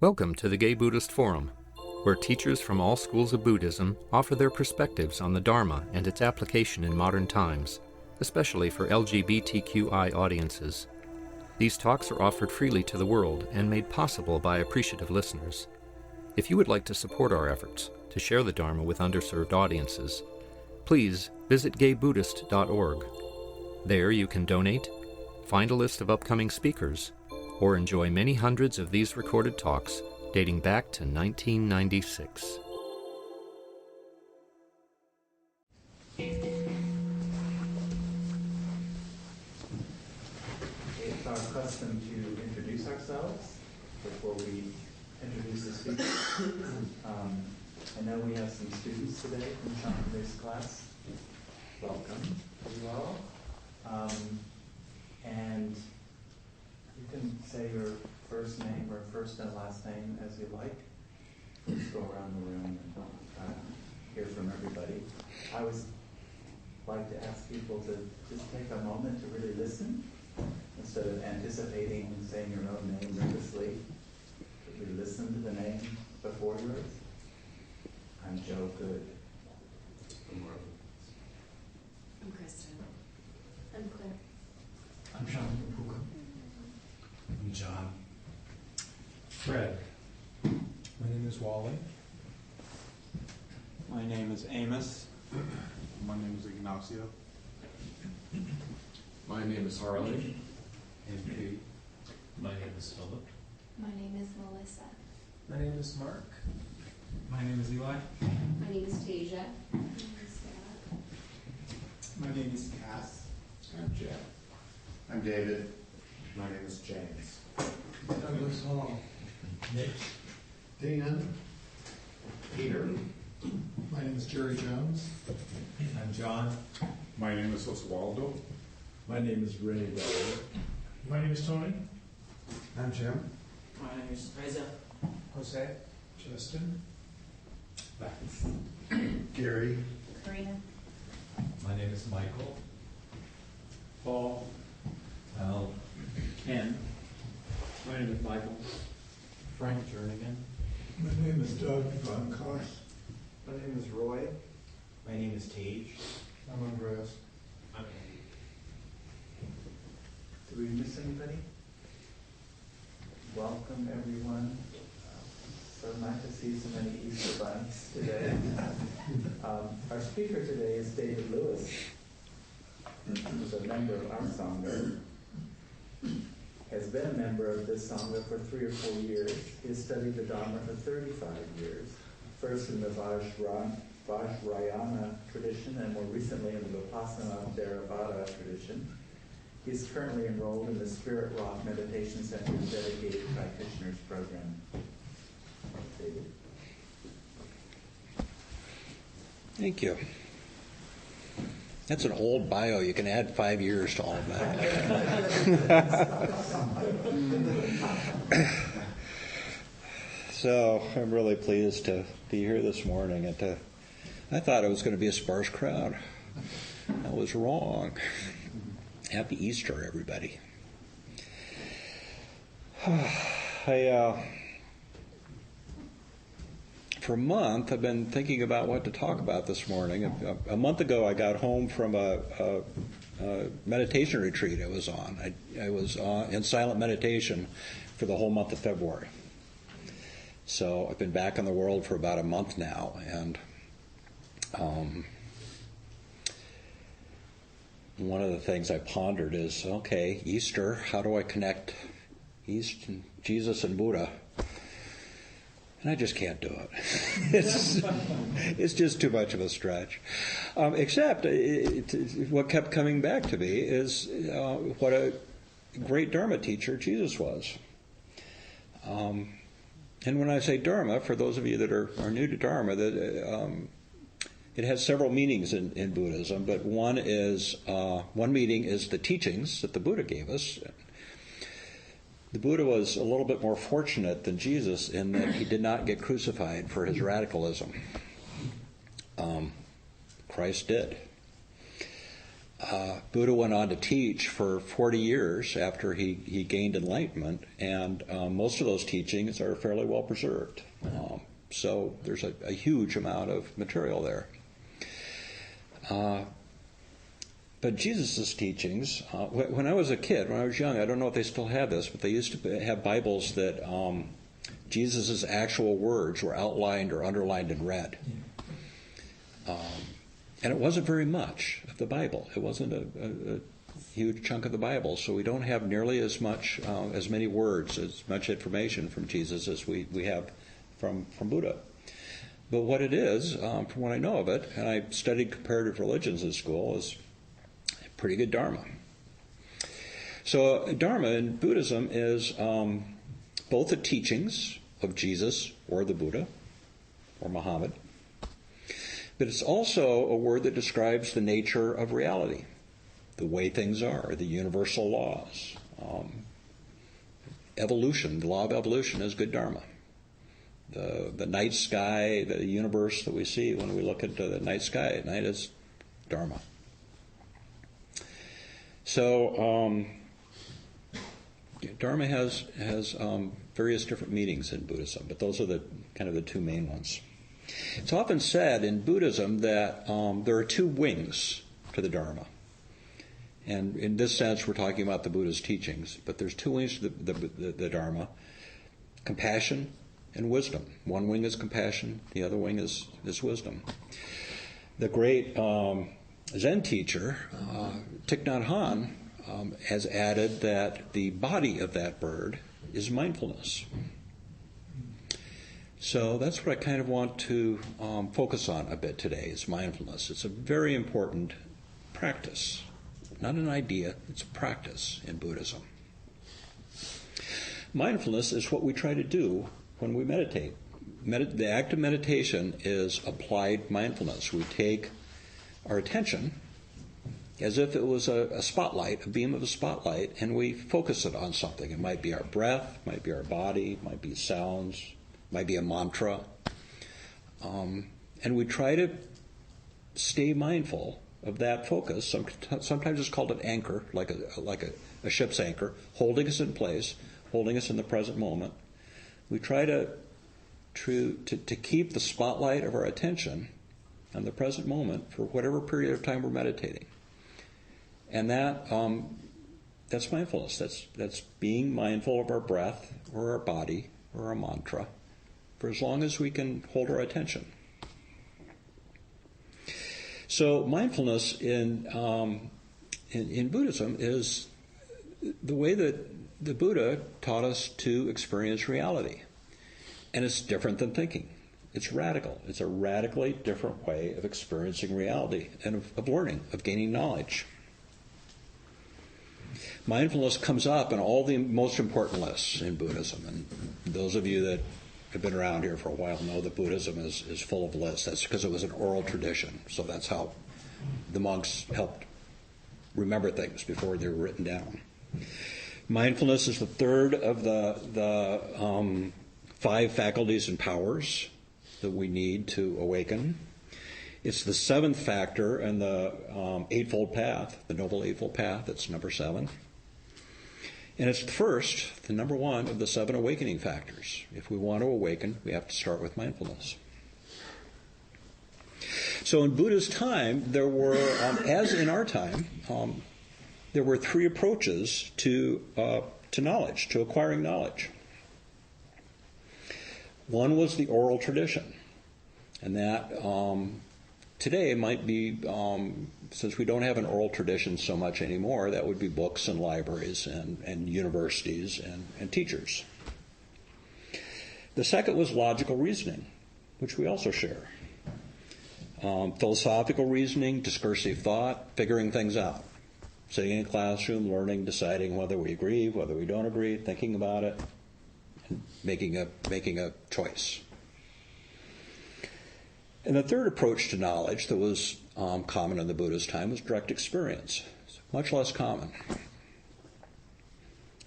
Welcome to the Gay Buddhist Forum, where teachers from all schools of Buddhism offer their perspectives on the Dharma and its application in modern times, especially for LGBTQI audiences. These talks are offered freely to the world and made possible by appreciative listeners. If you would like to support our efforts to share the Dharma with underserved audiences, please visit gaybuddhist.org. There you can donate, find a list of upcoming speakers, or enjoy many hundreds of these recorded talks dating back to 1996. It's our custom to introduce ourselves before we introduce the speakers. I know we have some students today from Shanta's class. Welcome, you all. And you can say your first name or first and last name as you like. Just go around the room and hear from everybody. I always like to ask people to just take a moment to really listen instead of anticipating saying your own name nervously. Could we listen to the name before yours? I'm Joe Good. I'm Kristen. I'm Claire. I'm Sean Puka. I'm John. Fred. My name is Wally. My name is Amos. My name is Ignacio. My name is Harley. And Pete. My name is Philip. My name is Melissa. My name is Mark. My name is Eli. My name is Tasia. My name is Sarah. My name is Cass. I'm Jack. I'm David. My name is James. Douglas Hall. Nick. Dan. Peter. My name is Jerry Jones. I'm John. My name is Oswaldo. My name is Ray Bauer. My name is Tony. I'm Jim. My name is Reza. Jose. Justin. Gary. Karina. My name is Michael. Paul. Al. Ken. My name is Michael. Frank Jernigan. My name is Doug Von Koss. My name is Roy. My name is Tage. I'm Andreas. I'm Andy. Did we miss anybody? Welcome, everyone. So nice to see so many Easter bunnies today. Our speaker today is David Lewis, who's a member of our Sangha. Has been a member of this Sangha for 3 or 4 years. He has studied the Dharma for 35 years, first in the Vajrayana tradition and more recently in the Vipassana Theravada tradition. He is currently enrolled in the Spirit Rock Meditation Center's Dedicated Practitioners Program. David. Thank you. That's an old bio. You can add 5 years to all of that. So I'm really pleased to be here this morning. And I thought it was going to be a sparse crowd. I was wrong. Happy Easter, everybody. For a month, I've been thinking about what to talk about this morning. A month ago, I got home from a meditation retreat I was on. I was in silent meditation for the whole month of February. So I've been back in the world for about a month now, and one of the things I pondered is, okay, Easter, how do I connect Jesus and Buddha? And I just can't do it. It's just too much of a stretch. Except what kept coming back to me is what a great Dharma teacher Jesus was. And when I say Dharma, for those of you that are new to Dharma, that it has several meanings in Buddhism, but one meaning is the teachings that the Buddha gave us. The Buddha was a little bit more fortunate than Jesus in that he did not get crucified for his radicalism. Christ did. Buddha went on to teach for 40 years after he gained enlightenment, and most of those teachings are fairly well preserved. So there's a huge amount of material there. But Jesus' teachings, when I was a kid, when I was young, I don't know if they still have this, but they used to have Bibles that Jesus' actual words were outlined or underlined in red. And it wasn't very much of the Bible. It wasn't a huge chunk of the Bible, so we don't have nearly as many words, as much information from Jesus as we have from Buddha. But what it is, from what I know of it, and I studied comparative religions in school, is pretty good dharma. So dharma in Buddhism is both the teachings of Jesus or the Buddha or Muhammad, but it's also a word that describes the nature of reality, the way things are, the universal laws. Evolution, the law of evolution is good dharma. The night sky, the universe that we see when we look into the night sky at night is dharma. So dharma has various different meanings in Buddhism, but those are the kind of the two main ones. It's often said in Buddhism that there are two wings to the dharma. And in this sense, we're talking about the Buddha's teachings, but there's two wings to the dharma: compassion and wisdom. One wing is compassion, the other wing is wisdom. The great Zen teacher, Thich Nhat Hanh, has added that the body of that bird is mindfulness. So that's what I kind of want to focus on a bit today, is mindfulness. It's a very important practice. Not an idea, it's a practice in Buddhism. Mindfulness is what we try to do when we meditate. The act of meditation is applied mindfulness. We take our attention as if it was a spotlight, a beam of a spotlight, and we focus it on something. It might be our breath, might be our body, might be sounds, might be a mantra. And we try to stay mindful of that focus. Sometimes it's called an anchor, like a ship's anchor, holding us in place, holding us in the present moment. We try to keep the spotlight of our attention on the present moment for whatever period of time we're meditating. And that's mindfulness. That's being mindful of our breath or our body or our mantra for as long as we can hold our attention. So mindfulness in Buddhism is the way that the Buddha taught us to experience reality. And it's different than thinking. It's radical. It's a radically different way of experiencing reality and of learning, of gaining knowledge. Mindfulness comes up in all the most important lists in Buddhism. And those of you that have been around here for a while know that Buddhism is full of lists. That's because it was an oral tradition. So that's how the monks helped remember things before they were written down. Mindfulness is the third of the 5 faculties and powers that we need to awaken. It's the 7th factor in the Eightfold Path, the Noble Eightfold Path. That's number 7. And it's the first, the number 1 of the 7 awakening factors. If we want to awaken, we have to start with mindfulness. So in Buddha's time, there were, as in our time, there were 3 approaches to knowledge, to acquiring knowledge. One was the oral tradition, and that today might be, since we don't have an oral tradition so much anymore, that would be books and libraries and universities and teachers. The second was logical reasoning, which we also share. Philosophical reasoning, discursive thought, figuring things out. Sitting in a classroom, learning, deciding whether we agree, whether we don't agree, thinking about it, and making a choice. And the third approach to knowledge that was common in the Buddha's time was direct experience. It's much less common.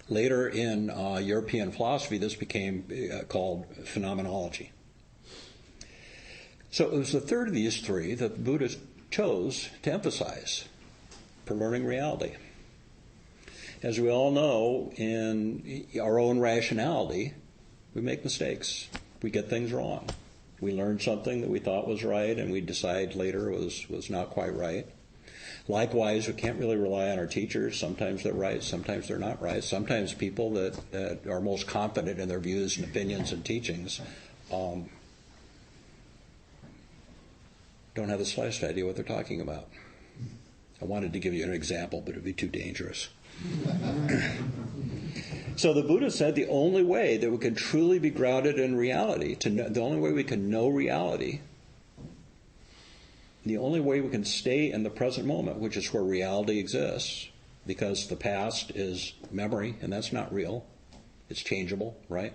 Later in European philosophy, this became called phenomenology. So it was the third of these 3 that the Buddha chose to emphasize. for learning reality. As we all know, in our own rationality, we make mistakes. We get things wrong. We learn something that we thought was right, and we decide later was not quite right. Likewise, we can't really rely on our teachers. Sometimes they're right, sometimes they're not right. Sometimes people that are most confident in their views and opinions and teachings don't have the slightest idea what they're talking about. I wanted to give you an example, but it would be too dangerous. So the Buddha said the only way that we can truly be grounded in reality, the only way we can know reality, the only way we can stay in the present moment, which is where reality exists, because the past is memory, and that's not real. It's changeable, right?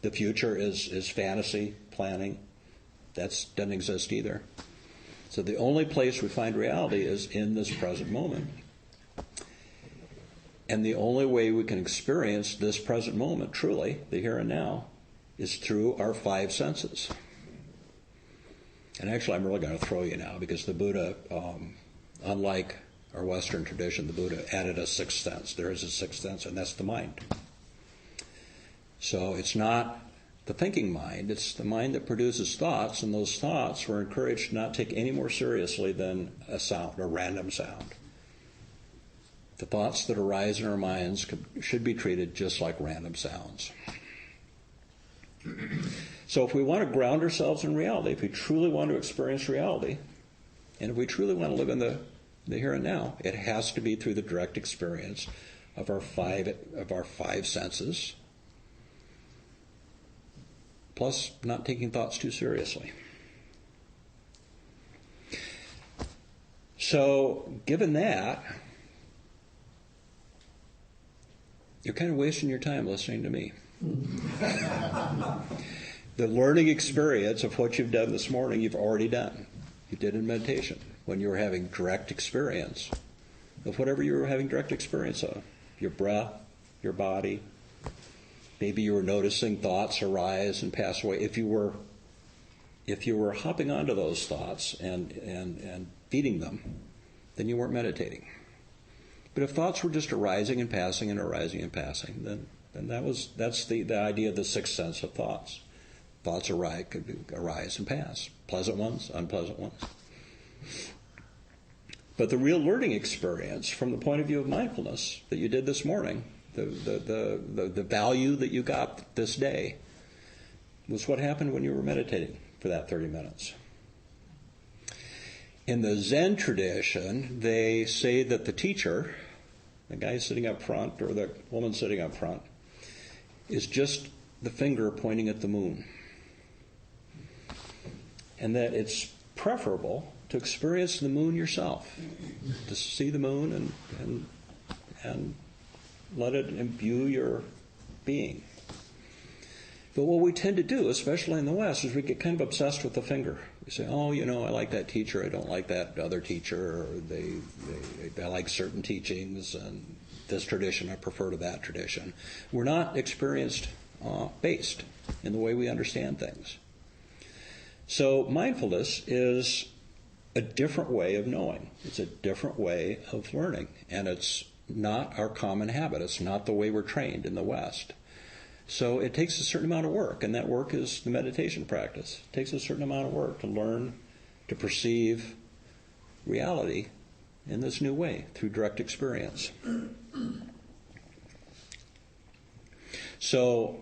The future is fantasy, planning. That doesn't exist either. So the only place we find reality is in this present moment. And the only way we can experience this present moment, truly, the here and now, is through our 5 senses. And actually, I'm really going to throw you now, because the Buddha, unlike our Western tradition, the Buddha added a 6th sense. There is a 6th sense, and that's the mind. So it's not the thinking mind, it's the mind that produces thoughts, and those thoughts we're encouraged to not take any more seriously than a sound, a random sound. The thoughts that arise in our minds should be treated just like random sounds. So if we want to ground ourselves in reality, if we truly want to experience reality, and if we truly want to live in the here and now, it has to be through the direct experience of our five senses, plus not taking thoughts too seriously. So, given that, you're kind of wasting your time listening to me. The learning experience of what you've done this morning, you've already done. You did in meditation when you were having direct experience of whatever you were having direct experience of. Your breath, your body. Maybe you were noticing thoughts arise and pass away. If you were hopping onto those thoughts and feeding them, then you weren't meditating. But if thoughts were just arising and passing and arising and passing, then that's the idea of the 6th sense of thoughts. Thoughts could arise and pass. Pleasant ones, unpleasant ones. But the real learning experience from the point of view of mindfulness that you did this morning, the value that you got this day, was what happened when you were meditating for that 30 minutes. In the Zen tradition, they say that the teacher, the guy sitting up front or the woman sitting up front, is just the finger pointing at the moon. And that it's preferable to experience the moon yourself, to see the moon and let it imbue your being. But what we tend to do, especially in the West, is we get kind of obsessed with the finger. We say, oh, I like that teacher, I don't like that other teacher, or I like certain teachings, and this tradition I prefer to that tradition. We're not experience-based in the way we understand things. So mindfulness is a different way of knowing. It's a different way of learning, and it's not our common habit. It's not the way we're trained in the West. So it takes a certain amount of work, and that work is the meditation practice. It takes a certain amount of work to learn to perceive reality in this new way through direct experience. So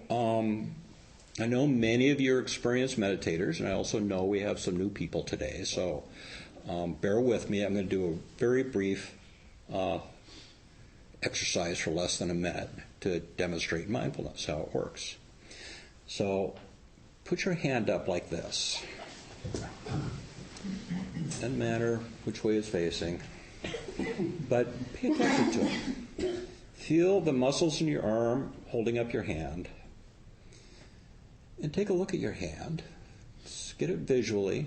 I know many of you are experienced meditators, and I also know we have some new people today. So bear with me. I'm going to do a very brief exercise for less than a minute to demonstrate mindfulness, how it works. So put your hand up like this. Doesn't matter which way it's facing, but pay attention to it. Feel the muscles in your arm holding up your hand, and take a look at your hand. Just get it visually.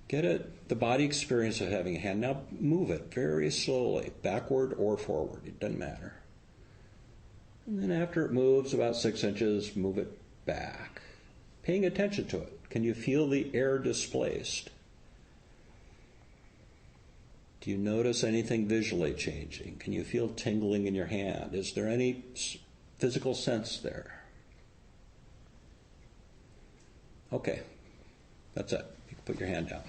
Get it, the body experience of having a hand. Now move it very slowly, backward or forward. It doesn't matter. And then after it moves about 6 inches, move it back. Paying attention to it. Can you feel the air displaced? Do you notice anything visually changing? Can you feel tingling in your hand? Is there any physical sense there? Okay, that's it. You can put your hand down.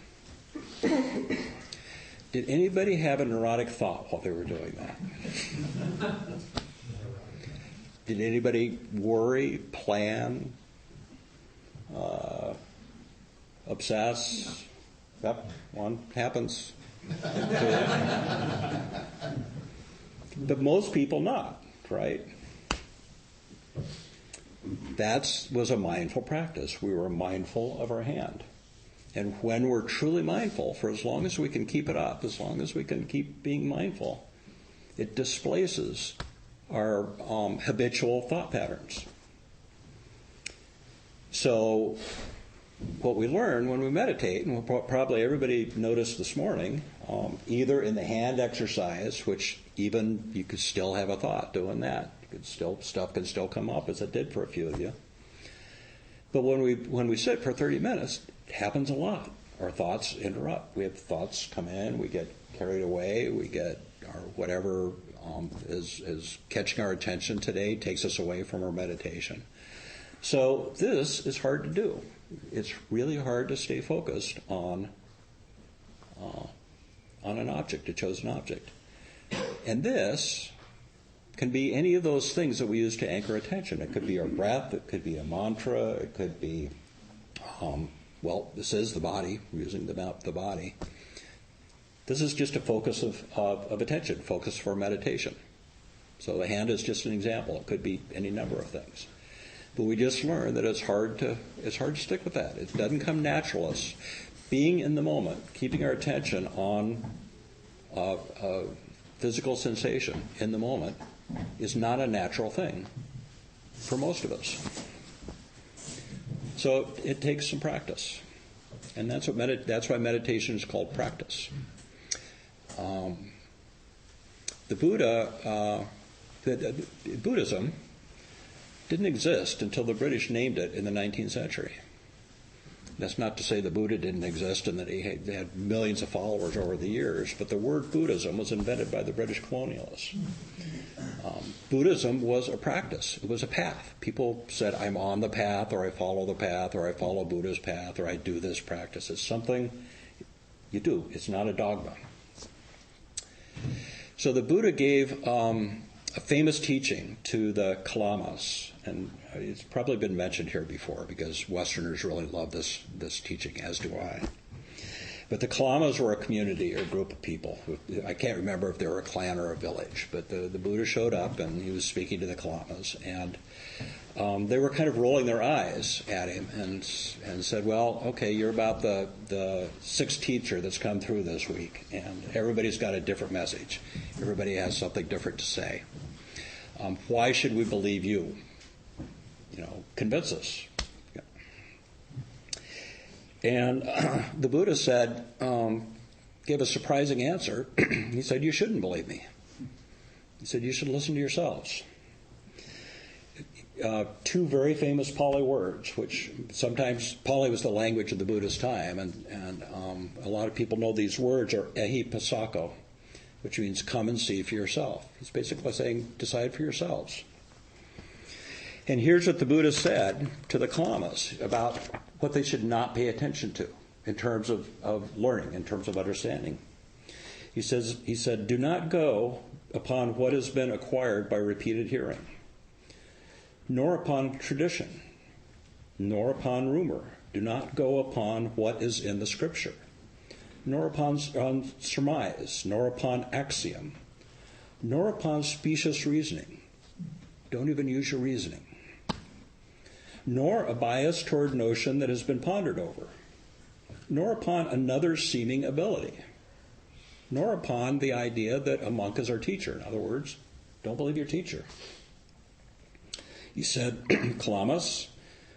Did anybody have a neurotic thought while they were doing that? Did anybody worry, plan, obsess? Yep, one happens. But most people not, right? That was a mindful practice. We were mindful of our hand. And when we're truly mindful, for as long as we can keep it up, as long as we can keep being mindful, it displaces our habitual thought patterns. So what we learn when we meditate, and probably everybody noticed this morning, either in the hand exercise, which even you could still have a thought doing that. Stuff can still come up, as it did for a few of you. But when we sit for 30 minutes, it happens a lot. Our thoughts interrupt. We have thoughts come in, we get carried away, we get our whatever is catching our attention today takes us away from our meditation. So this is hard to do. It's really hard to stay focused on an object, a chosen object. And this can be any of those things that we use to anchor attention. It could be our breath, it could be a mantra, it could be, this is the body, we're using the body. This is just a focus of attention, focus for meditation. So the hand is just an example. It could be any number of things. But we just learned that it's hard to stick with that. It doesn't come natural. Us being in the moment, keeping our attention on physical sensation in the moment is not a natural thing for most of us. So it takes some practice, and that's why meditation is called practice. The Buddha, Buddhism didn't exist until the British named it in the 19th century. That's not to say the Buddha didn't exist and that he had millions of followers over the years, but the word Buddhism was invented by the British colonialists. Buddhism was a practice. It was a path. People said, I'm on the path, or I follow the path, or I follow Buddha's path, or I do this practice. It's something you do. It's not a dogma. So the Buddha gave a famous teaching to the Kalamas, and it's probably been mentioned here before because Westerners really love this teaching, as do I. But the Kalamas were a community or a group of people. I can't remember if they were a clan or a village, but the Buddha showed up and he was speaking to the Kalamas, and they were kind of rolling their eyes at him and said, well, okay, you're about the sixth teacher that's come through this week, and everybody's got a different message. Everybody has something different to say. Why should we believe you? Convince us. Yeah. And the Buddha said, gave a surprising answer. He said, you shouldn't believe me. He said, you should listen to yourselves. Two very famous Pali words, which sometimes Pali was the language of the Buddha's time, and a lot of people know these words are ehi pasako, which means come and see for yourself. He's basically saying, decide for yourselves. And here's what the Buddha said to the Kalamas about what they should not pay attention to in terms of learning, in terms of understanding. He said, do not go upon what has been acquired by repeated hearing, nor upon tradition, nor upon rumor. Do not go upon what is in the Scripture, nor upon surmise, nor upon axiom, nor upon specious reasoning. Don't even use your reasoning. Nor a bias toward notion that has been pondered over, nor upon another's seeming ability, nor upon the idea that a monk is our teacher. In other words, don't believe your teacher. He said, Kalamas,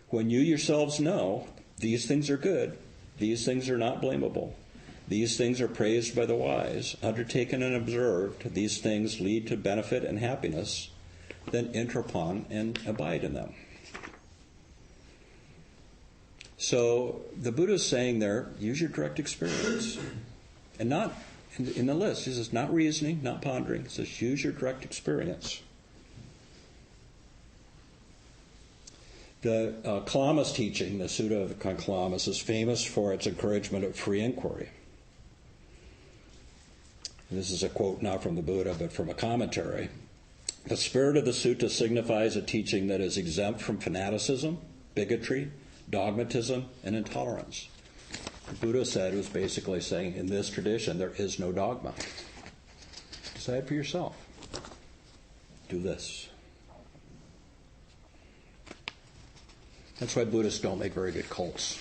when you yourselves know these things are good, these things are not blamable, these things are praised by the wise, undertaken and observed, these things lead to benefit and happiness, then enter upon and abide in them. So the Buddha is saying there, use your direct experience. And in the list. He says, not reasoning, not pondering. He says, use your direct experience. The Kalamas teaching, the Sutta of Kalamas, is famous for its encouragement of free inquiry. And this is a quote not from the Buddha, but from a commentary. The spirit of the sutta signifies a teaching that is exempt from fanaticism, bigotry, dogmatism, and intolerance. The Buddha said was basically saying, in this tradition, there is no dogma. Decide for yourself. Do this. That's why Buddhists don't make very good cults.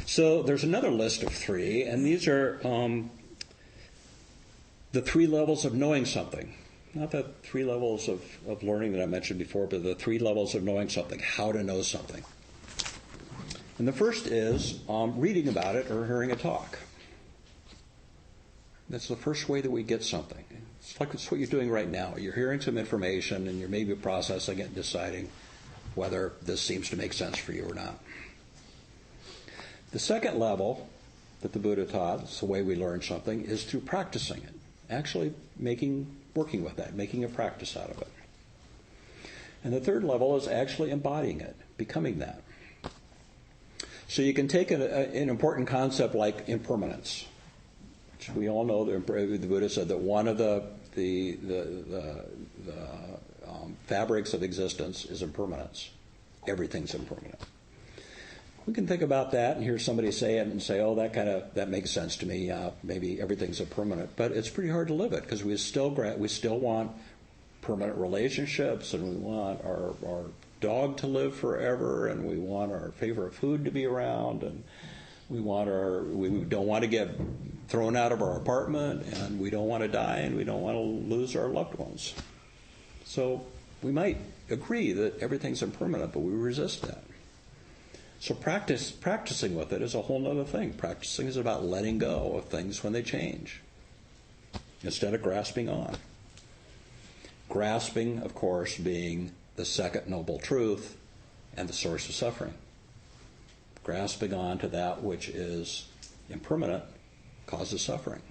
So there's another list of 3, and these are the 3 levels of knowing something. Not the 3 levels of learning that I mentioned before, but the 3 levels of knowing something, how to know something. And the first is reading about it or hearing a talk. That's the first way that we get something. It's what you're doing right now. You're hearing some information and you're maybe processing it and deciding whether this seems to make sense for you or not. The second level that the Buddha taught, it's the way we learn something, is through practicing it. Actually working with that, making a practice out of it. And the third level is actually embodying it, becoming that. So you can take an important concept like impermanence, which we all know the Buddha said that one of the fabrics of existence is impermanence. Everything's impermanent. We can think about that and hear somebody say it and say, "Oh, that makes sense to me. Maybe everything's impermanent." But it's pretty hard to live it because we still want permanent relationships, and we want our dog to live forever, and we want our favorite food to be around, and we don't want to get thrown out of our apartment, and we don't want to die, and we don't want to lose our loved ones. So we might agree that everything's impermanent, but we resist that. So practicing with it is a whole other thing. Practicing is about letting go of things when they change, instead of grasping on. Grasping, of course, being the second noble truth and the source of suffering. Grasping on to that which is impermanent causes suffering.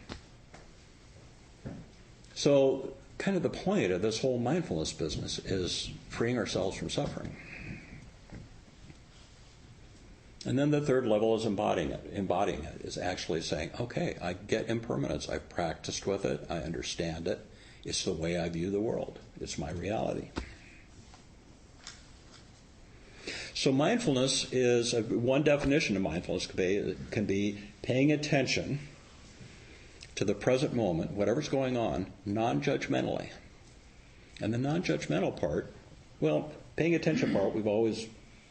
So kind of the point of this whole mindfulness business is freeing ourselves from suffering. And then the third level is embodying it. Embodying it is actually saying, okay, I get impermanence. I've practiced with it. I understand it. It's the way I view the world. It's my reality. So mindfulness is, one definition of mindfulness can be paying attention to the present moment, whatever's going on, non-judgmentally. And the non-judgmental part, well, paying attention part we've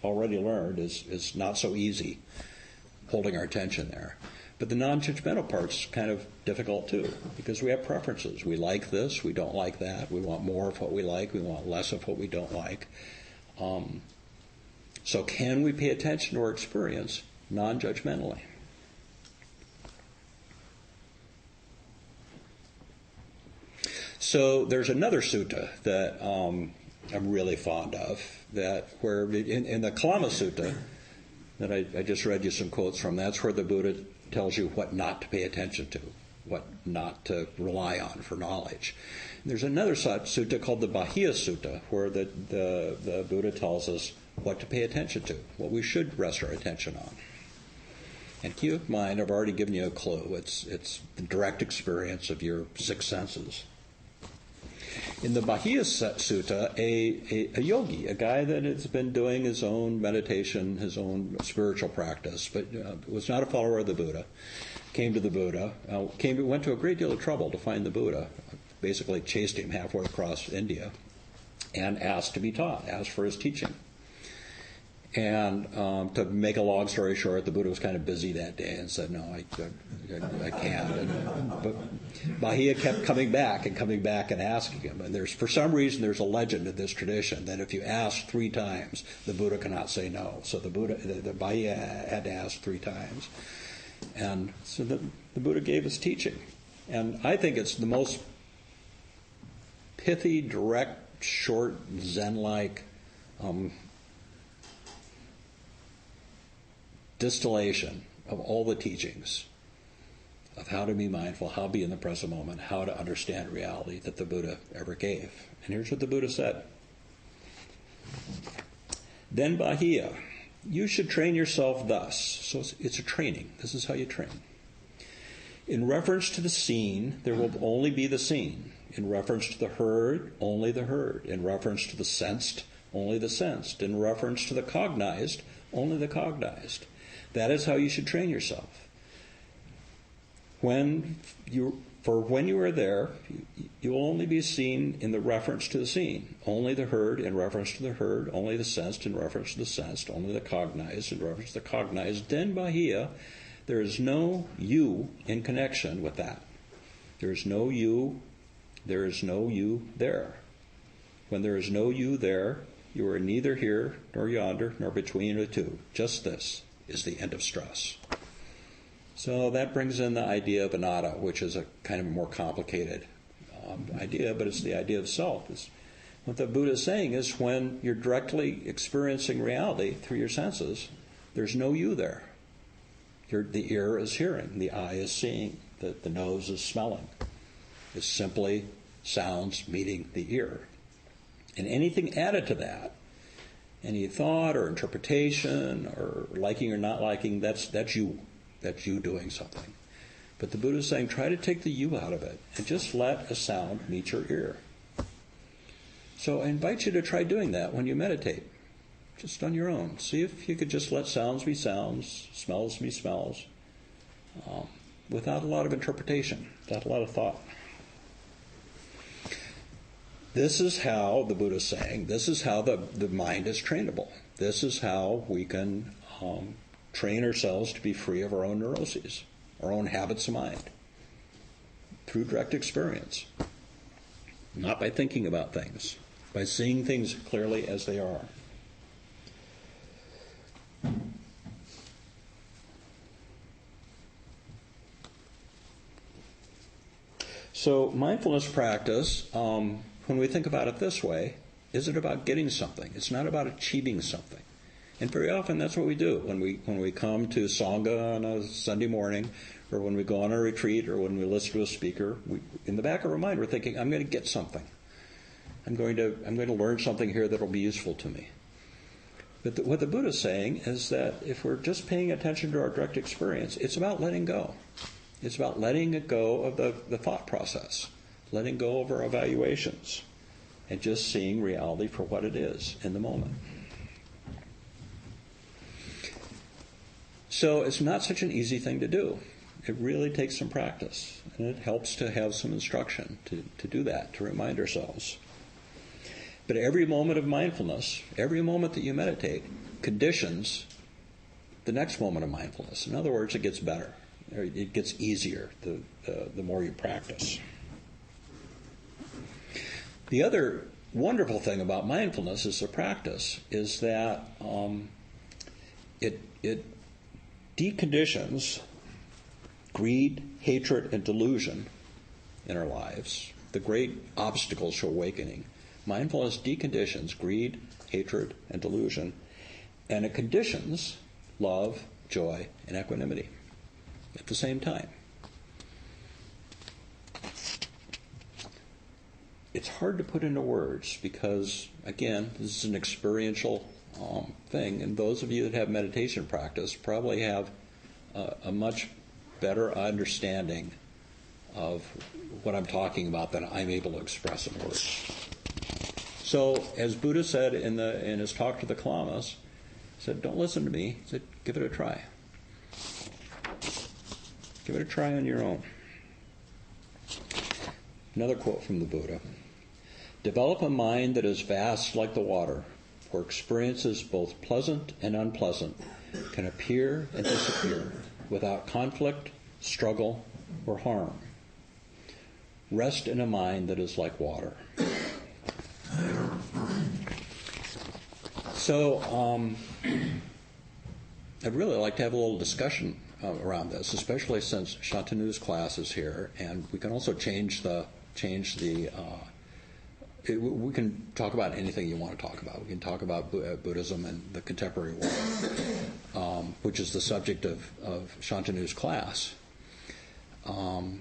already learned is not so easy, holding our attention there. But the non-judgmental part's kind of difficult too, because we have preferences. We like this, we don't like that, we want more of what we like, we want less of what we don't like. So can we pay attention to our experience non-judgmentally? So there's another sutta that I'm really fond of, where in the Kalama Sutta that I just read you some quotes from, that's where the Buddha tells you what not to pay attention to, what not to rely on for knowledge. And there's another sutta called the Bahia Sutta, where the Buddha tells us what to pay attention to, what we should rest our attention on. And keep in mind, I've already given you a clue. It's the direct experience of your 6 senses. In the Bahia Sutta, a yogi, a guy that has been doing his own meditation, his own spiritual practice, but was not a follower of the Buddha, came to the Buddha, went to a great deal of trouble to find the Buddha, basically chased him halfway across India, and asked to be taught, asked for his teaching. And to make a long story short, the Buddha was kind of busy that day and said, "No, I can't." But Bahia kept coming back and asking him. And for some reason, there's a legend in this tradition that if you ask 3 times, the Buddha cannot say no. So the Bahia had to ask 3 times. And so the Buddha gave his teaching. And I think it's the most pithy, direct, short, Zen-like distillation of all the teachings of how to be mindful, how to be in the present moment, how to understand reality that the Buddha ever gave. And here's what the Buddha said. Then Bahiya, you should train yourself thus. So it's a training. This is how you train. In reference to the seen, there will only be the seen. In reference to the heard, only the heard. In reference to the sensed, only the sensed. In reference to the cognized, only the cognized. That is how you should train yourself. When you are there, you will only be seen in the reference to the seen. Only the heard in reference to the heard. Only the sensed in reference to the sensed. Only the cognized in reference to the cognized. Den Bahiya, there is no you in connection with that. There is no you. There is no you there. When there is no you there, you are neither here nor yonder nor between the two. Just this is the end of stress. So that brings in the idea of anatta, which is a kind of more complicated idea, but it's the idea of self. What the Buddha is saying is when you're directly experiencing reality through your senses, there's no you there. The ear is hearing, the eye is seeing, the nose is smelling. It's simply sounds meeting the ear. And anything added to that, any thought or interpretation or liking or not liking, that's you. That's you doing something. But the Buddha is saying, try to take the you out of it and just let a sound meet your ear. So I invite you to try doing that when you meditate, just on your own. See if you could just let sounds be sounds, smells be smells, without a lot of interpretation, without a lot of thought. This is how, the Buddha is saying, this is how the mind is trainable. This is how we can train ourselves to be free of our own neuroses, our own habits of mind, through direct experience. Not by thinking about things, by seeing things clearly as they are. So mindfulness practice, when we think about it this way, isn't about getting something. It's not about achieving something. And very often that's what we do when we come to Sangha on a Sunday morning, or when we go on a retreat, or when we listen to a speaker. In the back of our mind, we're thinking, I'm going to get something. I'm going to learn something here that will be useful to me. But what the Buddha is saying is that if we're just paying attention to our direct experience, it's about letting go. It's about letting it go of the thought process, letting go of our evaluations, and just seeing reality for what it is in the moment. So it's not such an easy thing to do. It really takes some practice, and it helps to have some instruction to do that, to remind ourselves. But every moment of mindfulness, every moment that you meditate, conditions the next moment of mindfulness. In other words, it gets better. It gets easier the more you practice. The other wonderful thing about mindfulness as a practice is that it deconditions greed, hatred, and delusion in our lives, the great obstacles to awakening. Mindfulness deconditions greed, hatred, and delusion, and it conditions love, joy, and equanimity at the same time. It's hard to put into words because, again, this is an experiential thing, and those of you that have meditation practice probably have a much better understanding of what I'm talking about than I'm able to express in words. So, as Buddha said in his talk to the Kalamas, he said, don't listen to me. He said, give it a try. Give it a try on your own. Another quote from the Buddha. Develop a mind that is vast like the water, where experiences both pleasant and unpleasant can appear and disappear without conflict, struggle, or harm. Rest in a mind that is like water. So, I'd really like to have a little discussion around this, especially since Shantanu's class is here, and we can also change the we can talk about anything you want to talk about. We can talk about Buddhism and the contemporary world, which is the subject of Shantanu's class. I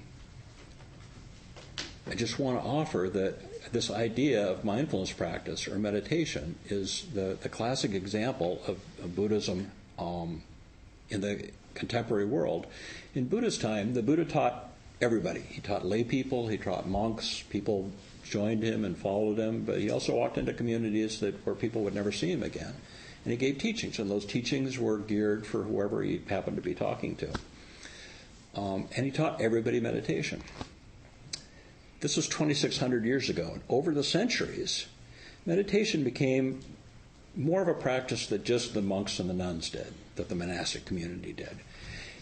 just want to offer that this idea of mindfulness practice or meditation is the classic example of Buddhism in the contemporary world. In Buddha's time, the Buddha taught everybody. He taught lay people, he taught monks, people joined him and followed him, but he also walked into communities where people would never see him again. And he gave teachings, and those teachings were geared for whoever he happened to be talking to. And he taught everybody meditation. This was 2,600 years ago. And over the centuries, meditation became more of a practice that just the monks and the nuns did, that the monastic community did.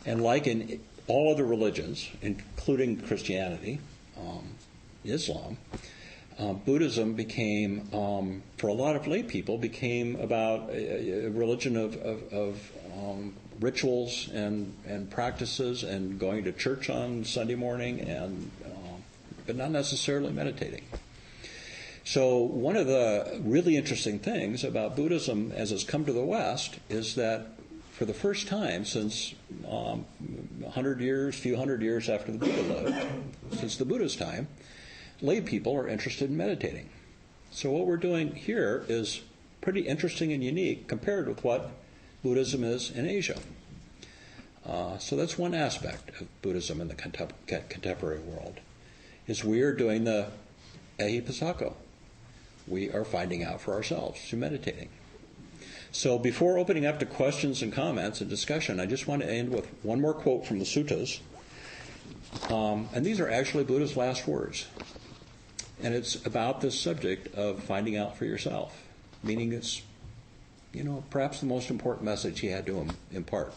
And like in all other religions, including Christianity, Islam, Buddhism became, for a lot of lay people, became about a religion of rituals and practices and going to church on Sunday morning, but not necessarily meditating. So one of the really interesting things about Buddhism as it's come to the West is that for the first time since 100 years, few hundred years after the Buddha lived, since the Buddha's time, lay people are interested in meditating. So what we're doing here is pretty interesting and unique compared with what Buddhism is in Asia. So that's one aspect of Buddhism in the contemporary world, is we are doing the ehipassako. We are finding out for ourselves through meditating. So before opening up to questions and comments and discussion, I just want to end with one more quote from the suttas. And these are actually Buddha's last words. And it's about this subject of finding out for yourself, meaning it's, perhaps the most important message he had to impart.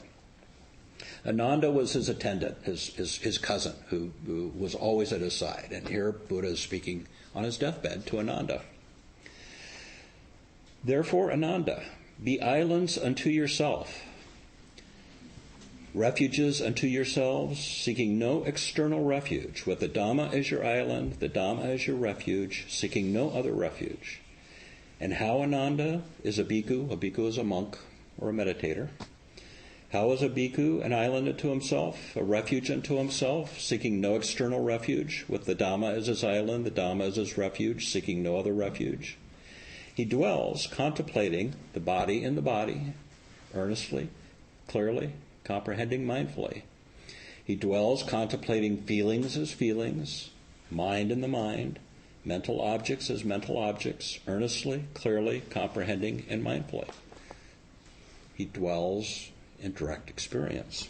Ananda was his attendant, his cousin, who was always at his side. And here Buddha is speaking on his deathbed to Ananda. Therefore, Ananda, be islands unto yourself, refuges unto yourselves, seeking no external refuge. With the Dhamma as your island, the Dhamma as your refuge, seeking no other refuge. And how Ananda is a bhikkhu is a monk or a meditator. How is a bhikkhu an island unto himself, a refuge unto himself, seeking no external refuge? With the Dhamma as his island, the Dhamma as his refuge, seeking no other refuge. He dwells contemplating the body in the body, earnestly, clearly, comprehending mindfully. He dwells contemplating feelings as feelings, mind in the mind, mental objects as mental objects, earnestly, clearly, comprehending, and mindfully. He dwells in direct experience.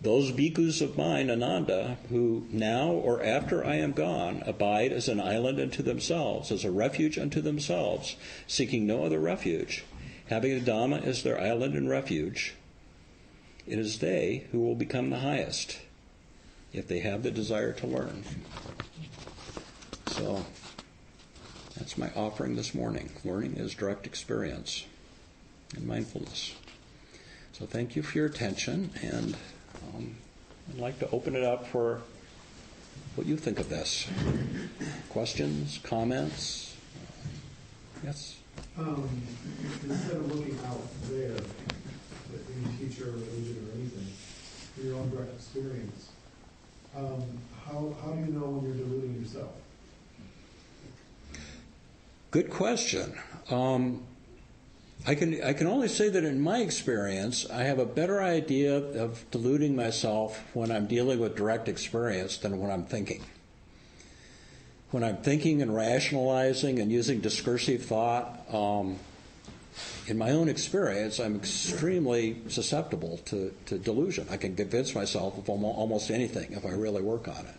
Those bhikkhus of mine, Ananda, who now or after I am gone abide as an island unto themselves, as a refuge unto themselves, seeking no other refuge, having the Dhamma as their island and refuge, it is they who will become the highest, if they have the desire to learn. So, that's my offering this morning. Learning is direct experience and mindfulness. So thank you for your attention, and I'd like to open it up for what you think of this. Questions, comments? Yes? Instead of looking out there, in teacher or religion or anything, for your own direct experience, how do you know when you're deluding yourself? Good question. I can only say that in my experience, I have a better idea of deluding myself when I'm dealing with direct experience than when I'm thinking. When I'm thinking and rationalizing and using discursive thought, in my own experience, I'm extremely susceptible to delusion. I can convince myself of almost anything if I really work on it.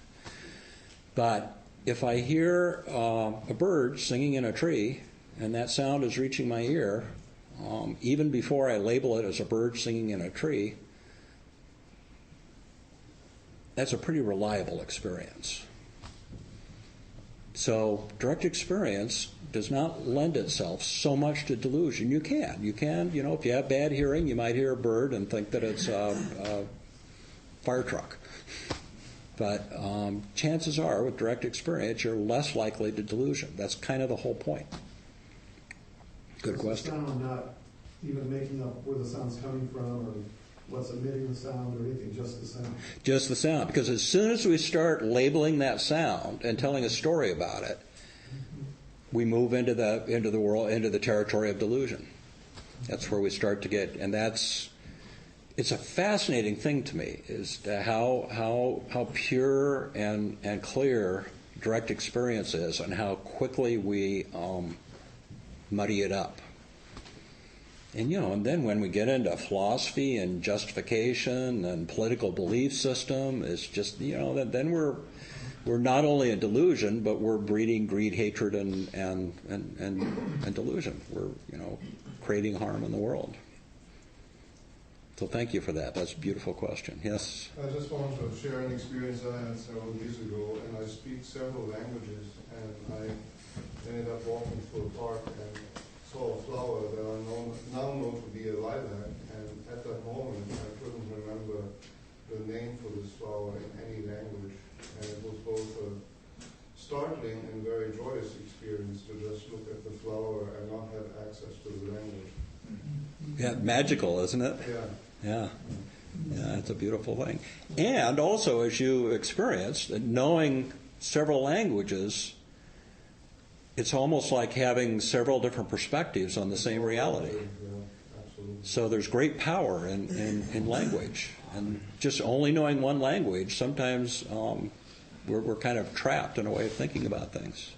But if I hear a bird singing in a tree, and that sound is reaching my ear, even before I label it as a bird singing in a tree, that's a pretty reliable experience. So direct experience does not lend itself so much to delusion. You can, if you have bad hearing, you might hear a bird and think that it's a fire truck. But chances are, with direct experience, you're less likely to delusion. That's kind of the whole point. Good question. The sound not even making up where the sound's coming from or what's emitting the sound or anything, just the sound. Just the sound. Because as soon as we start labeling that sound and telling a story about it, we move into the world, into the territory of delusion. That's where we start to get, and it's a fascinating thing to me, is how pure and clear direct experience is, and how quickly we muddy it up. And and then when we get into philosophy and justification and political belief system, it's just then we're not only in delusion, but we're breeding greed, hatred, and delusion. We're creating harm in the world. So thank you for that. That's a beautiful question. Yes? I just want to share an experience I had several years ago, and I speak several languages, and I ended up walking through a park and saw a flower that I now know to be a lilac, and at that moment I couldn't remember the name for this flower in any language, and it was both a startling and very joyous experience to just look at the flower and not have access to the language. Yeah, magical, isn't it? Yeah. Yeah, it's a beautiful thing. And also, as you experienced, knowing several languages, it's almost like having several different perspectives on the same reality. So there's great power in language. And just only knowing one language, sometimes we're kind of trapped in a way of thinking about things.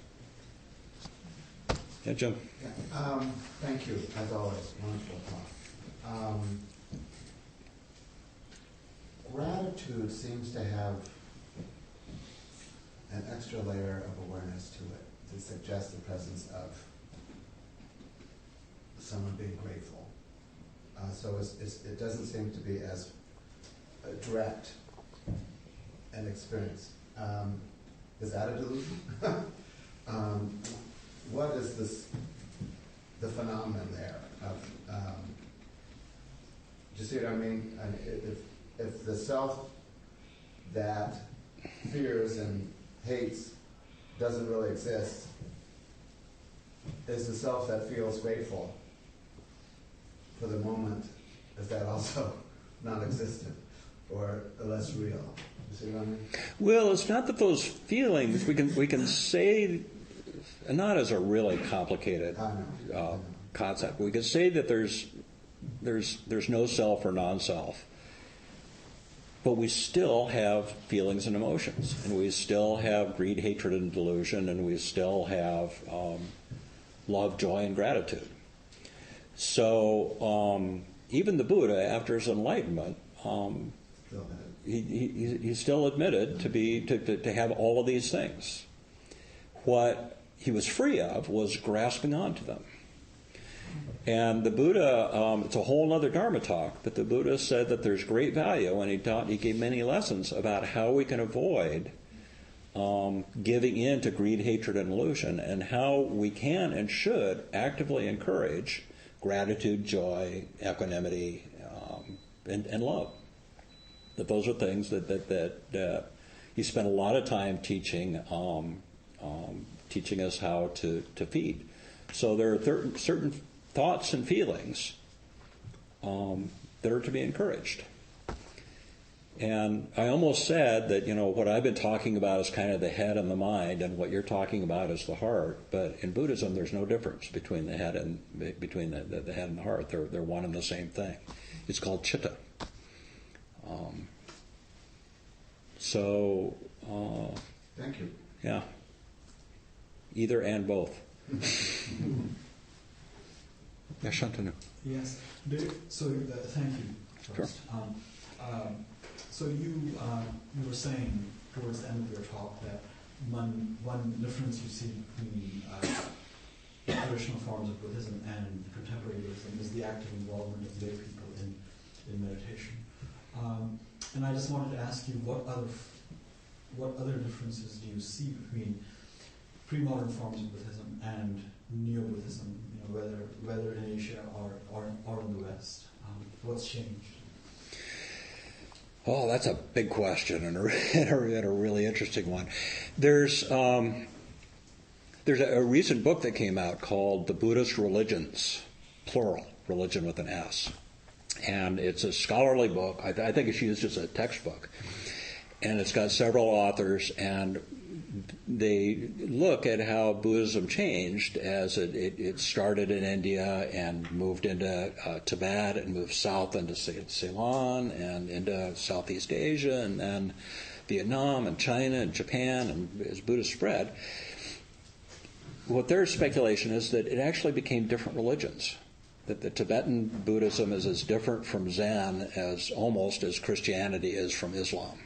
Yeah, Jim? Yeah. Thank you, as always. Wonderful talk. Gratitude seems to have an extra layer of awareness to it to suggest the presence of someone being grateful. So it doesn't seem to be as direct an experience. Is that a delusion? What is the phenomenon there of, do you see what I mean? If the self that fears and hates doesn't really exist, is the self that feels grateful for the moment, is that also non-existent or less real? You see what I mean? Well, it's not that those feelings, we can say, not as a really complicated concept, we can say that there's no self or non-self, but we still have feelings and emotions, and we still have greed, hatred, and delusion, and we still have love, joy, and gratitude. So even the Buddha, after his enlightenment, he still admitted to have all of these things. What he was free of was grasping onto them. And the Buddha, it's a whole other dharma talk, but the Buddha said that there's great value, and he gave many lessons about how we can avoid giving in to greed, hatred, and delusion, and how we can and should actively encourage gratitude, joy, equanimity, and love. That those are things that he spent a lot of time teaching us how to feed. So there are certain thoughts and feelings that are to be encouraged. And I almost said that, what I've been talking about is kind of the head and the mind, and what you're talking about is the heart. But in Buddhism, there's no difference between the head and the head and the heart. They're one and the same thing. It's called chitta. Thank you. Yeah. Either and both. Yeah, Shantanu. Yes. So thank you first. Sure. So you were saying towards the end of your talk that one difference you see between traditional forms of Buddhism and contemporary Buddhism is the active involvement of lay people in meditation. And I just wanted to ask you what other differences do you see between pre-modern forms of Buddhism and Neo-Buddhism, whether in Asia or in the West? What's changed? Oh, that's a big question and a really interesting one. There's a recent book that came out called The Buddhist Religions, plural, religion with an S. And it's a scholarly book. I think it's used as a textbook. And it's got several authors, and they look at how Buddhism changed as it started in India and moved into Tibet and moved south into Ceylon and into Southeast Asia and then Vietnam and China and Japan, and as Buddha spread. What their speculation is that it actually became different religions. That the Tibetan Buddhism is as different from Zen as almost as Christianity is from Islam.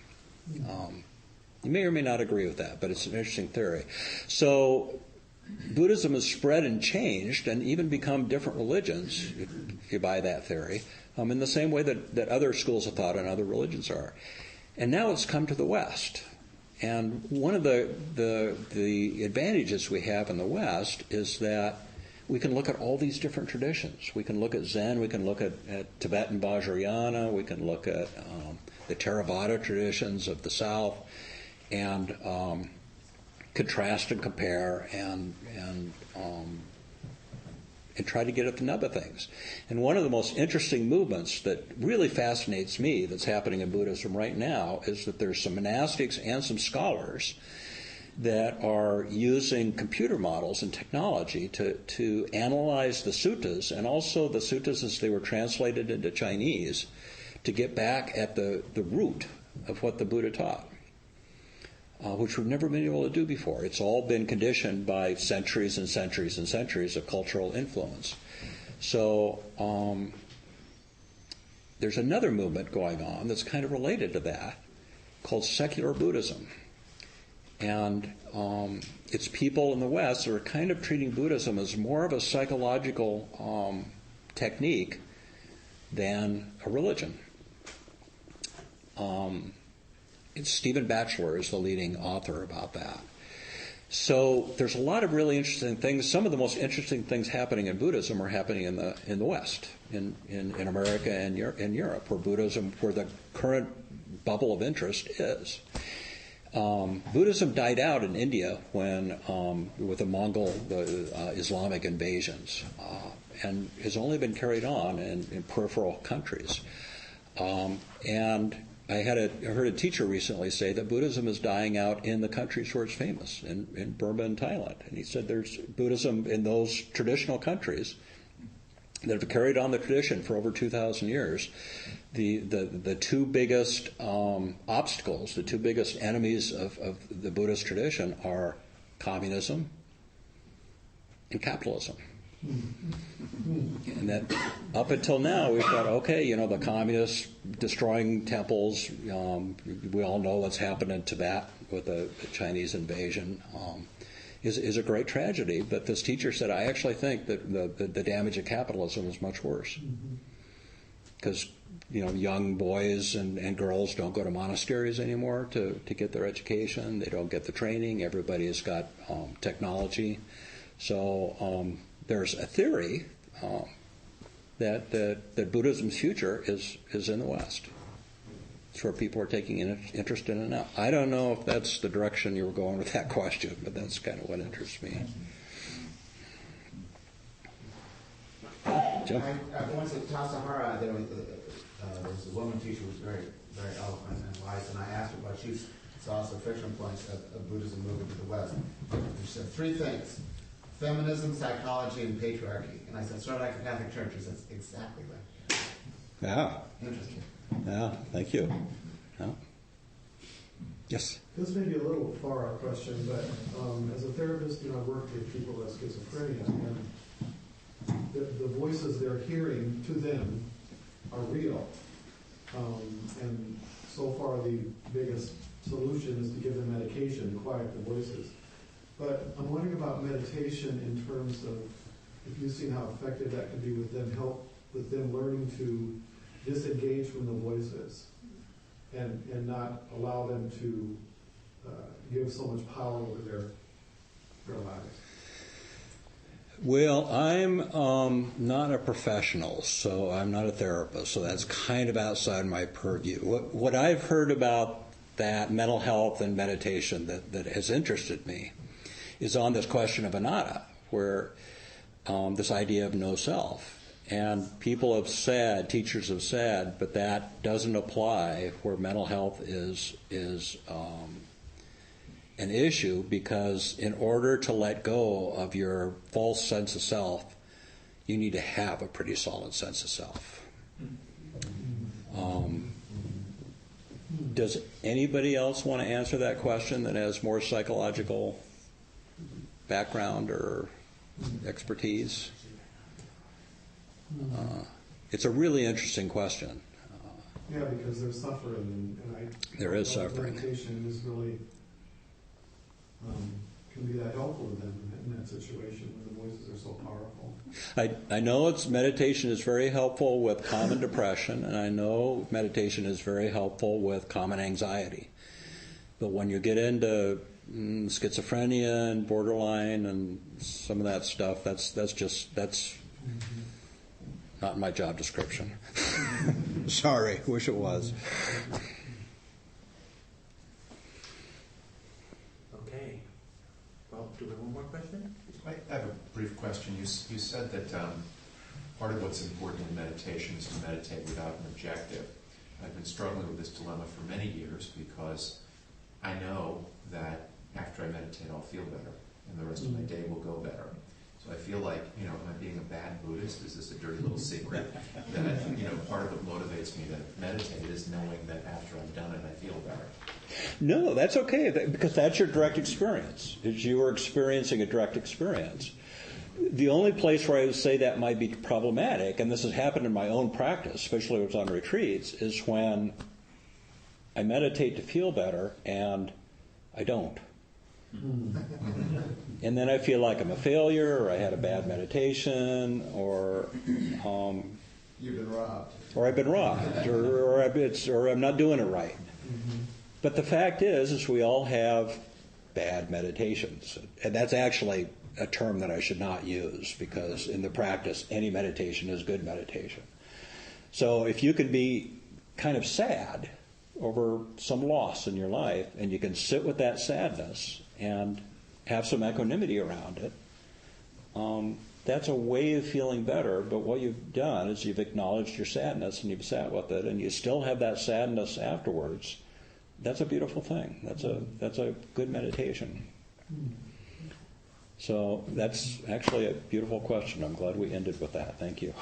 You may or may not agree with that, but it's an interesting theory. So Buddhism has spread and changed and even become different religions, if you buy that theory, in the same way that other schools of thought and other religions are. And now it's come to the West. And one of the advantages we have in the West is that we can look at all these different traditions. We can look at Zen, we can look at Tibetan Vajrayana, we can look at the Theravada traditions of the South, and contrast and compare and try to get at the nub of things. And one of the most interesting movements that really fascinates me that's happening in Buddhism right now is that there's some monastics and some scholars that are using computer models and technology to analyze the suttas, and also the suttas as they were translated into Chinese, to get back at the root of what the Buddha taught, which we've never been able to do before. It's all been conditioned by centuries and centuries and centuries of cultural influence. So there's another movement going on that's kind of related to that, called secular Buddhism. And it's people in the West that are kind of treating Buddhism as more of a psychological technique than a religion. Stephen Batchelor is the leading author about that. So there's a lot of really interesting things. Some of the most interesting things happening in Buddhism are happening in the West, in America and in Europe, where the current bubble of interest is. Buddhism died out in India with the Mongol Islamic invasions, and has only been carried on in peripheral countries. And I heard a teacher recently say that Buddhism is dying out in the countries where it's famous, in Burma and Thailand. And he said there's Buddhism in those traditional countries that have carried on the tradition for over 2,000 years. The two biggest obstacles, the two biggest enemies of the Buddhist tradition are communism and capitalism. And that up until now we've got, the communists destroying temples. We all know what's happened in Tibet with the Chinese invasion. Is a great tragedy. But this teacher said, I actually think that the damage of capitalism is much worse. Because young boys and girls don't go to monasteries anymore to get their education. They don't get the training. Everybody has got technology. So there's a theory that Buddhism's future is in the West. It's where people are taking interest in it now. I don't know if that's the direction you were going with that question, but that's kind of what interests me. Jim? I once at Tassajara, there was a woman teacher who was very, very eloquent and wise, and I asked her what she saw as the friction points of Buddhism moving to the West. And she said 3 things: feminism, psychology, and patriarchy. And I said, sort of like the Catholic Church. She says, exactly right. Yeah. Interesting. Yeah, thank you. Yeah. Yes? This may be a little far-out question, but as a therapist, I work with people with schizophrenia, and the voices they're hearing to them are real. And so far, the biggest solution is to give them medication to quiet the voices. But I'm wondering about meditation in terms of, if you've seen how effective that can be with them, help with them learning to disengage from the voices and not allow them to give so much power over their lives. Well, I'm not a professional, so I'm not a therapist, so that's kind of outside my purview. What I've heard about that mental health and meditation that has interested me is on this question of anatta, where this idea of no self. And people have said, teachers have said, but that doesn't apply where mental health is an issue, because in order to let go of your false sense of self, you need to have a pretty solid sense of self. Does anybody else want to answer that question that has more psychological background or expertise? It's a really interesting question. Yeah, because there's suffering, and there is suffering. Meditation is really can be that helpful to them in that situation when the voices are so powerful. I know meditation is very helpful with common depression, and I know meditation is very helpful with common anxiety. But when you get into schizophrenia and borderline and some of that stuff, that's not in my job description. Sorry, wish it was. Okay. Well, do we have one more question? I have a brief question. You said that part of what's important in meditation is to meditate without an objective. I've been struggling with this dilemma for many years because I know that after I meditate I'll feel better and the rest of my day will go better. So I feel like, am I being a bad Buddhist? Is this a dirty little secret? That, part of what motivates me to meditate is knowing that after I've done it, I feel better. No, that's okay, because that's your direct experience. You are experiencing a direct experience. The only place where I would say that might be problematic, and this has happened in my own practice, especially when it's on retreats, is when I meditate to feel better and I don't. And then I feel like I'm a failure, or I had a bad meditation, or you've been robbed, or I've been robbed, or I'm not doing it right. But the fact is we all have bad meditations, and that's actually a term that I should not use, because in the practice, any meditation is good meditation. So if you can be kind of sad over some loss in your life, and you can sit with that sadness and have some equanimity around it, that's a way of feeling better. But what you've done is you've acknowledged your sadness and you've sat with it, and you still have that sadness afterwards. That's a beautiful thing. That's a good meditation. So that's actually a beautiful question. I'm glad we ended with that. Thank you.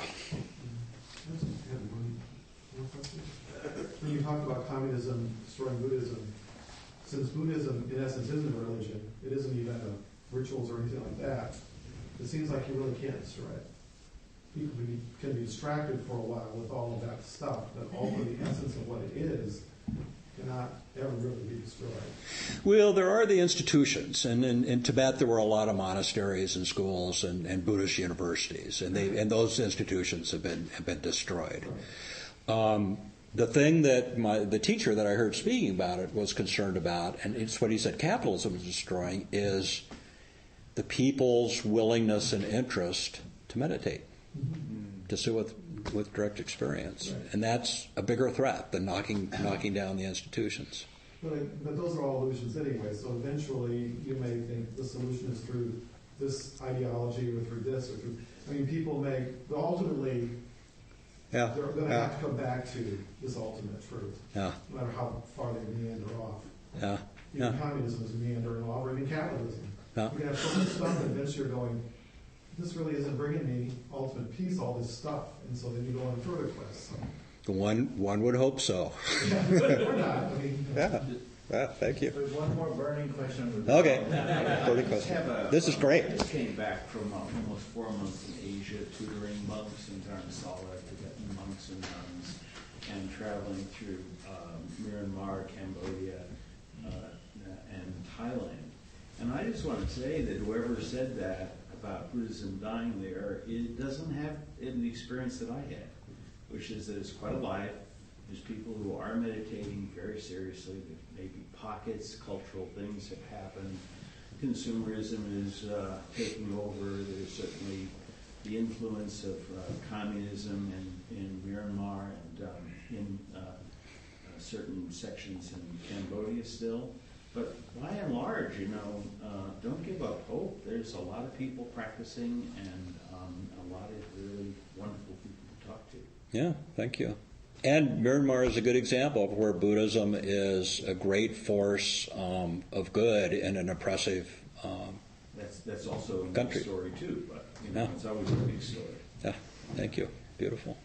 When you talk about communism destroying Buddhism, since Buddhism in essence isn't a religion, it isn't even rituals or anything like that, it seems like you really can't destroy it. People can be distracted for a while with all of that stuff, but ultimately the essence of what it is cannot ever really be destroyed. Well, there are the institutions, and in Tibet there were a lot of monasteries and schools and Buddhist universities, and those institutions have been destroyed. The thing that the teacher that I heard speaking about it was concerned about, and it's what he said capitalism is destroying, is the people's willingness and interest to meditate, to sit with direct experience. Right. And that's a bigger threat than knocking down the institutions. But those are all illusions anyway, so eventually you may think the solution is through this ideology or through this or through... people may... But ultimately... Yeah. They're going to have to come back to this ultimate truth, no matter how far they meander off. Yeah. Even communism is meandering off, or even capitalism. Yeah. You can have so much stuff, and eventually you're going, this really isn't bringing me ultimate peace, all this stuff. And so then you go on further quests. So. One would hope so. Yeah, we're not. Yeah, thank you. There's one more burning question. Okay. Burning question. This is great. I just came back from almost 4 months in Asia, tutoring monks in Dharamsala, Tibetan monks and nuns, and traveling through Myanmar, Cambodia, and Thailand. And I just want to say that whoever said that about Buddhism dying there, it doesn't have the experience that I had, which is that it's quite alive. There's people who are meditating very seriously. There may be pockets, cultural things have happened, consumerism is taking over. There's certainly the influence of communism in Myanmar and in certain sections in Cambodia still. But by and large, don't give up hope. There's a lot of people practicing and a lot of really wonderful people to talk to. Yeah, thank you. And Myanmar is a good example of where Buddhism is a great force of good in an oppressive That's also a country. big story too, but it's always a big story. Yeah, thank you. Beautiful.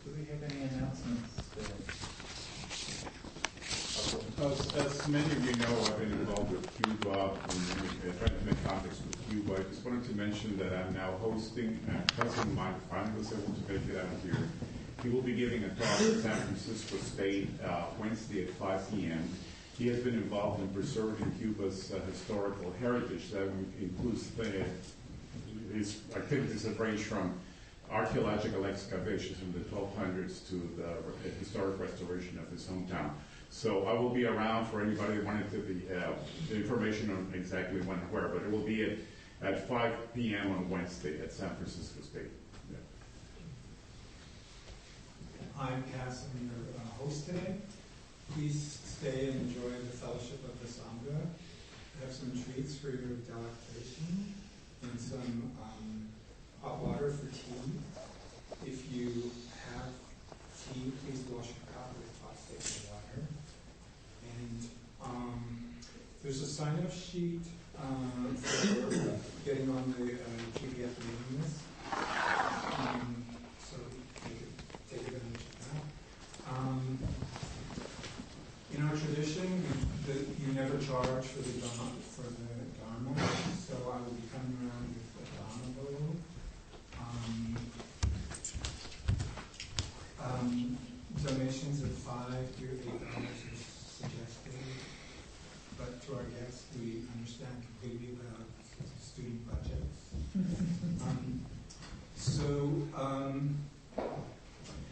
Do we have any announcements? As many of you know, I've been involved with Cuba and trying to make contacts with Cuba. I just wanted to mention that I'm now hosting Cousin Mike finally was able to make it out here. He will be giving a talk at San Francisco State Wednesday at 5 p.m. He has been involved in preserving Cuba's historical heritage. That includes his activities that range from archaeological excavations from the 1200s to the historic restoration of his hometown. So I will be around for anybody that wanted the information on exactly when and where, but it will be at 5 p.m. on Wednesday at San Francisco State. Yeah. I'm Cass, I'm your host today. Please stay and enjoy the fellowship of the Sangha. I have some treats for your delectation and some hot water for tea. If you have tea, please wash your cup with hot staple water. And there's a sign-up sheet for getting on the PDF mailing list. So you can take advantage of that. In our tradition, you never charge for the dharma, so I will be coming around with the dharma bowl. Donations of $5 to $8 is suggested, but to our guests, we understand completely the student budgets.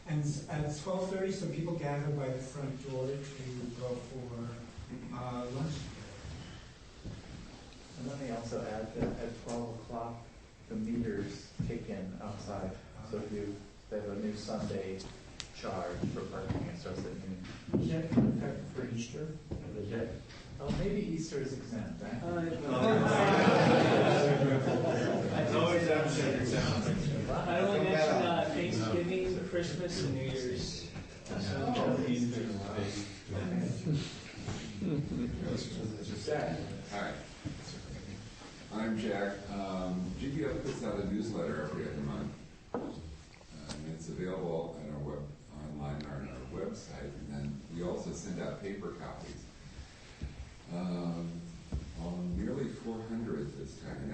And at 12:30, some people gather by the front door to go for lunch. And let me also add that at 12 o'clock, the meters kick in outside. So if they have a new Sunday charge for parking, it starts at noon. Is that for Easter? Oh, maybe Easter is exempt, right? It's always exempt. I only mentioned Thanksgiving, Christmas, and New Year's. Hi, I'm Jack. GPF puts out a newsletter every other month. And it's available on our online or on our website. And then we also send out paper copies. On nearly 400 this time. And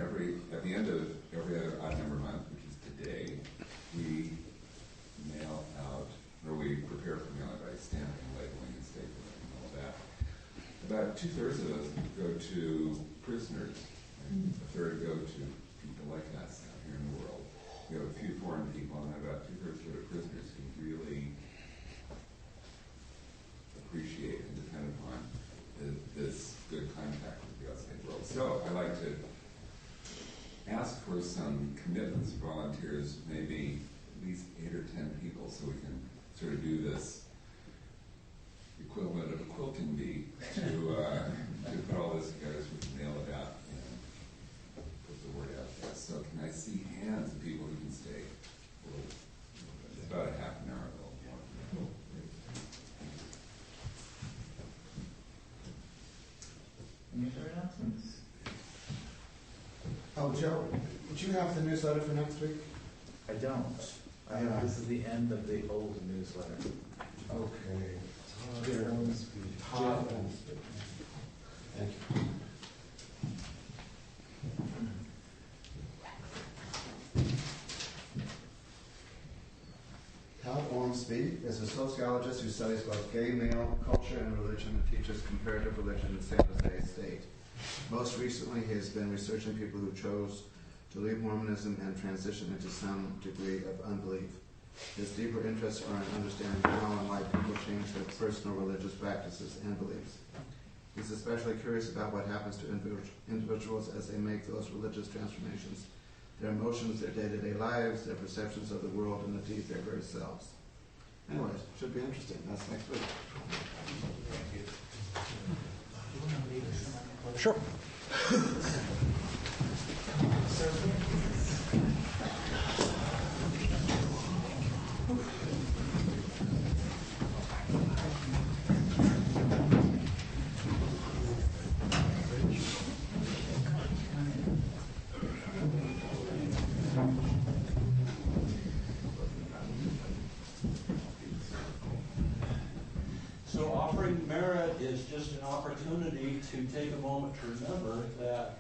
at the end of every other odd number month, which is today, we mail out, or we prepare for mail out by stamping, labeling, and stapling, and all that. About 2/3 of those go to prisoners, and a third go to people like us out here in the world. We have a few foreign people, and about 2/3 go to prisoners who really appreciate and depend upon this good contact with the outside world. So I like to ask for some commitments, volunteers, maybe at least 8 or 10 people, so we can sort of do this equivalent of a quilting bee to put all this together so we can mail it out and put the word out there. So can I see hands of people who can stay? It's about a half an hour ago. Any other announcements? Oh, Joe, would you have the newsletter for next week? I don't. This is the end of the old newsletter. Okay. Todd. Thank you. Todd Ormsby is a sociologist who studies both gay male culture and religion and teaches comparative religion at San Jose State. Most recently, he has been researching people who chose to leave Mormonism and transition into some degree of unbelief. His deeper interests are in understanding how and why people change their personal religious practices and beliefs. He's especially curious about what happens to individuals as they make those religious transformations, their emotions, their day-to-day lives, their perceptions of the world, and indeed their very selves. Anyways, should be interesting. That's next week. Sure. So offering merit is just an opportunity to take a moment to remember that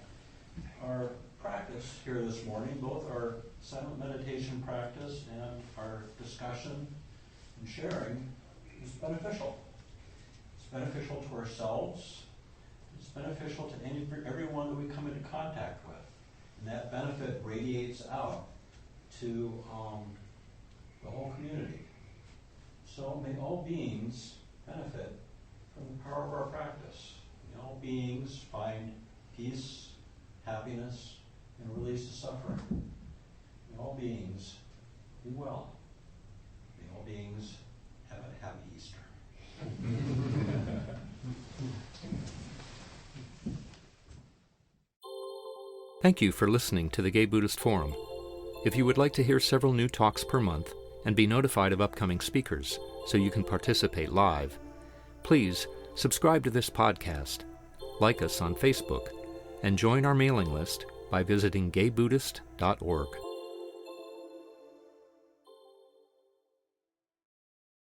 our practice here this morning, both our silent meditation practice and our discussion and sharing, is beneficial. It's beneficial to ourselves. It's beneficial to everyone that we come into contact with. And that benefit radiates out to the whole community. So may all beings benefit from the power of our practice. May all beings find peace, happiness, and release the suffering. May all beings be well. May all beings have a happy Easter. Thank you for listening to the Gay Buddhist Forum. If you would like to hear several new talks per month and be notified of upcoming speakers so you can participate live, please subscribe to this podcast, like us on Facebook, and join our mailing list by visiting gaybuddhist.org.